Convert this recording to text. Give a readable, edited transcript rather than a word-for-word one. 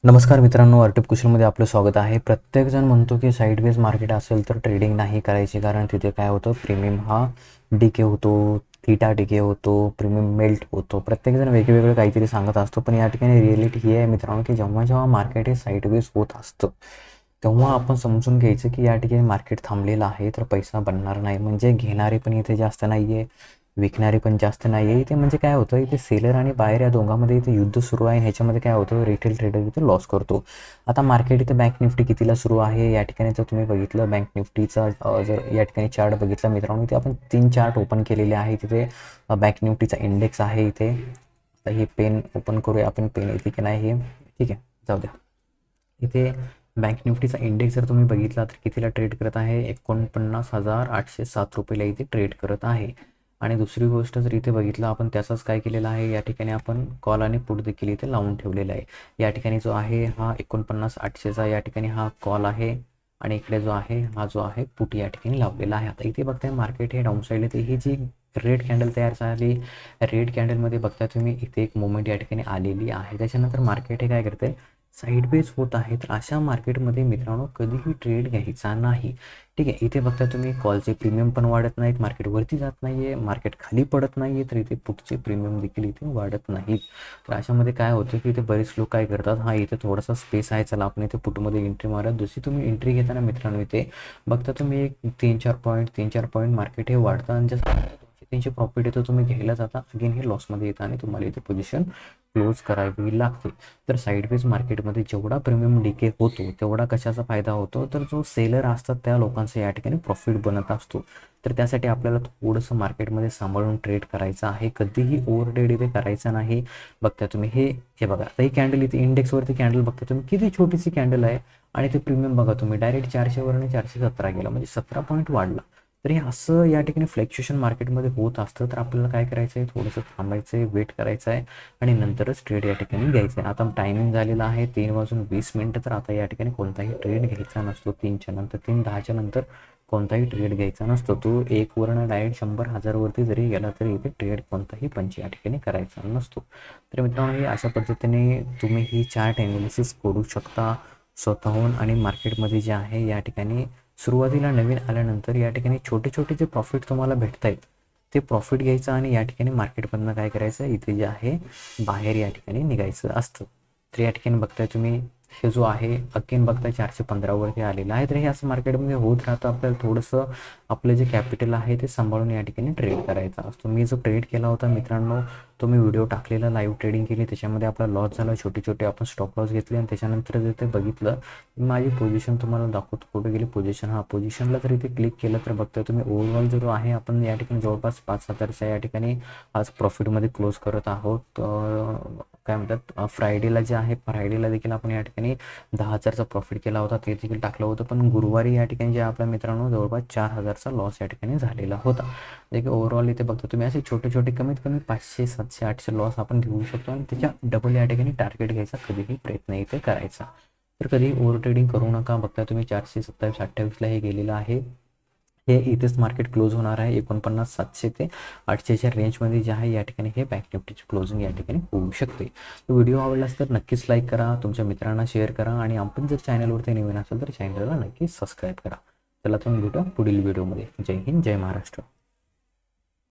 नमस्कार मित्रांनो, आर्टिफ कुशलमध्ये आपलं स्वागत आहे. प्रत्येकजण म्हणतो की साईडवेज मार्केट असेल तर ट्रेडिंग नाही करायची, कारण तिथे काय होतं, प्रीमियम हा डिके होतो, थीटा डिके होतो, प्रीमियम मेल्ट होतो. प्रत्येकजण वेगवेगळं काहीतरी सांगत असतो, पण या ठिकाणी रिॲलिटी ही आहे मित्रांनो की जेव्हा जेव्हा मार्केट हे साईडवेज होत असतं तेव्हा आपण समजून घ्यायचं की या ठिकाणी मार्केट थांबलेलं आहे, तर पैसा बनणार नाही. म्हणजे घेणारे पण इथे जास्त नाही आहे, विकणारे पण जास्त नाही आहे इथे. म्हणजे काय होतं, इथे सेलर आणि बायर या दोघांमध्ये इथे युद्ध सुरू आहे. ह्याच्यामध्ये काय होतं, रिटेल ट्रेडर इथे लॉस करतो. आता मार्केट इथे बँक निफ्टी कितीला सुरू आहे या ठिकाणी जर तुम्ही बघितलं, बँक निफ्टीचा जर या ठिकाणी चार्ट बघितला मित्रांनो, इथे आपण 3 चार्ट ओपन केलेले आहे. तिथे बँक निफ्टीचा इंडेक्स आहे इथे. आता हे पेन ओपन करूया आपण, पेन येते की नाही हे, ठीक आहे, जाऊ द्या. इथे बँक निफ्टीचा इंडेक्स जर तुम्ही बघितला तर कितीला ट्रेड करत आहे, 49,807 रुपयाला इथे ट्रेड करत आहे. आणि दुसरी गोष्ट जर इथे बघितलं आपण, त्याचाच काय केलेलं आहे, या ठिकाणी आपण कॉल आणि पुट देखील इथे लावून ठेवलेला आहे. या ठिकाणी जो आहे हा 49,800चा या ठिकाणी हा कॉल आहे, आणि इकडे जो आहे हा जो आहे पुट या ठिकाणी लावलेला आहे. आता इथे बघताय मार्केट हे डाऊन साईडला, तर ही जी रेड कॅन्डल तयार झाली, रेड कॅन्डलमध्ये बघताय तुम्ही इथे एक मुवमेंट या ठिकाणी आलेली आहे. त्याच्यानंतर मार्केट हे काय करते, साईडवेज होत आहे. तर अशा मार्केटमध्ये मित्रांनो कधीही ट्रेड घ्यायचा नाही, ठीक आहे. इथे बघता तुम्ही कॉलचे प्रीमियम पण वाढत नाहीत, मार्केट वरती जात नाही आहे, मार्केट खाली पडत नाही आहे, तर इथे पुटचे प्रीमियम देखील इथे वाढत नाहीत. तर अशामध्ये काय होतं की इथे बरेच लोक काय करतात, हा इथे थोडासा स्पेस आहे, चला आपण इथे पुटमध्ये एंट्री मारा. जशी तुम्ही एंट्री घेताना मित्रांनो इथे बघता तुम्ही एक 3-4 पॉईंट मार्केट हे वाढतं, आणि जसं 200-300 प्रॉफिट येतं, तुम्ही घ्यायला जाता, अगेन हे लॉसमध्ये येतं आणि तुम्हाला इथे पोझिशन क्लोज करावी लागते. तर साईडवेज मार्केटमध्ये जेवढा प्रीमियम डिके होतो तेवढा कशाचा फायदा होतो, तर जो सेलर असतात त्या लोकांचा या ठिकाणी प्रॉफिट बनत असतो. तर त्यासाठी आपल्याला थोडंसं मार्केटमध्ये सांभाळून ट्रेड करायचं आहे, कधीही ओव्हर ट्रेड इथे करायचा नाही. बघता तुम्ही हे बघा, आता ही कॅन्डल इथे इंडेक्सवरती कॅन्डल बघता तुम्ही, किती छोटीशी कॅन्डल आहे, आणि ते प्रीमियम बघा तुम्ही डायरेक्ट 400वरून 417 गेला, म्हणजे 17 पॉईंट वाढला. तर हे असं या ठिकाणी फ्लॅक्च्युएशन मार्केटमध्ये होत असतं. तर आपल्याला काय करायचं आहे, थोडंसं थांबायचं आहे, वेट करायचं आहे, आणि नंतरच ट्रेड या ठिकाणी घ्यायचं आहे. आता टायमिंग झालेला आहे 3:20. तर आता या ठिकाणी कोणताही ट्रेड घ्यायचा नसतो. 3च्या नंतर, 3:10च्या नंतर कोणताही ट्रेड घ्यायचा नसतो. तो 1 वरून डायरेक्ट 100,000 वरती जरी गेला तरी इथे ट्रेड कोणताही पंच या ठिकाणी करायचा नसतो. तर मित्रांनो, हे अशा पद्धतीने तुम्ही ही चार्ट ॲनालिसिस करू शकता स्वतःहून. आणि मार्केटमध्ये जे आहे या ठिकाणी सुरुवातीला नवीन आल्यानंतर या ठिकाणी छोटे छोटे जे प्रॉफिट तुम्हाला भेटत आहेत ते प्रॉफिट घ्यायचं, आणि या ठिकाणी मार्केटमधनं काय करायचं, इथे जे आहे बाहेर या ठिकाणी निघायचं असतं. तर या ठिकाणी बघताय तुम्ही, हे जो आहे अगेन बघताय 415वरती आलेलं आहे. तर हे असं मार्केटमध्ये होत राहतं. आपल्याला थोडंसं आपलं जे कॅपिटल आहे ते सांभाळून या ठिकाणी ट्रेड करायचा असतो. मी जो ट्रेड केला होता मित्रांनो, तो मी व्हिडिओ टाकलेला, लाईव्ह ट्रेडिंग केली, त्याच्यामध्ये आपला लॉस झाला, छोटे छोटे आपण स्टॉप लॉस घेतले, आणि त्याच्यानंतर जर ते बघितलं, माझी पोझिशन तुम्हाला दाखवतो, कुठे गेली पोझिशन. हा पोझिशनला जर इथे क्लिक केलं तर बघताय तुम्ही ओव्हरऑल जो आहे आपण या ठिकाणी जवळपास 5,000च्या या ठिकाणी आज प्रॉफिटमध्ये क्लोज करत आहोत. काय म्हणतात, फ्रायडेला जे आहे, फ्रायडेला देखील आपण या ठिकाणी 10,000चा प्रॉफिट केला होता, ते देखील टाकलं होतं. पण गुरुवारी या ठिकाणी जे आपल्या मित्रांनो जवळपास 4,000चा लॉस या ठिकाणी झालेला होता. देखील ओव्हरऑल इथे बघतो तुम्ही असे छोटे छोटे कमीत कमी 500, 700, 800 लॉस आपण घेऊ शकतो, आणि त्याच्या डबल या ठिकाणी टार्गेट घ्यायचा कधीही प्रयत्न इथे करायचा. तर कधी ओव्हर ट्रेडिंग करू नका. बघता तुम्ही 427-28ला हे गेलेलं आहे. हे इथेच मार्केट क्लोज होणार आहे 49,700 ते 800च्या रेंजमध्ये जे आहे या ठिकाणी हे बँक निफ्टीची क्लोजिंग या ठिकाणी होऊ शकते. तर व्हिडिओ आवडलास तर नक्कीच लाईक करा, तुमच्या मित्रांना शेअर करा, आणि आपण जर चॅनलवरती नवीन असेल तर चॅनलला नक्कीच सबस्क्राईब करा. चला तुम्ही भेटू पुढील व्हिडिओमध्ये. जय हिंद, जय महाराष्ट्र.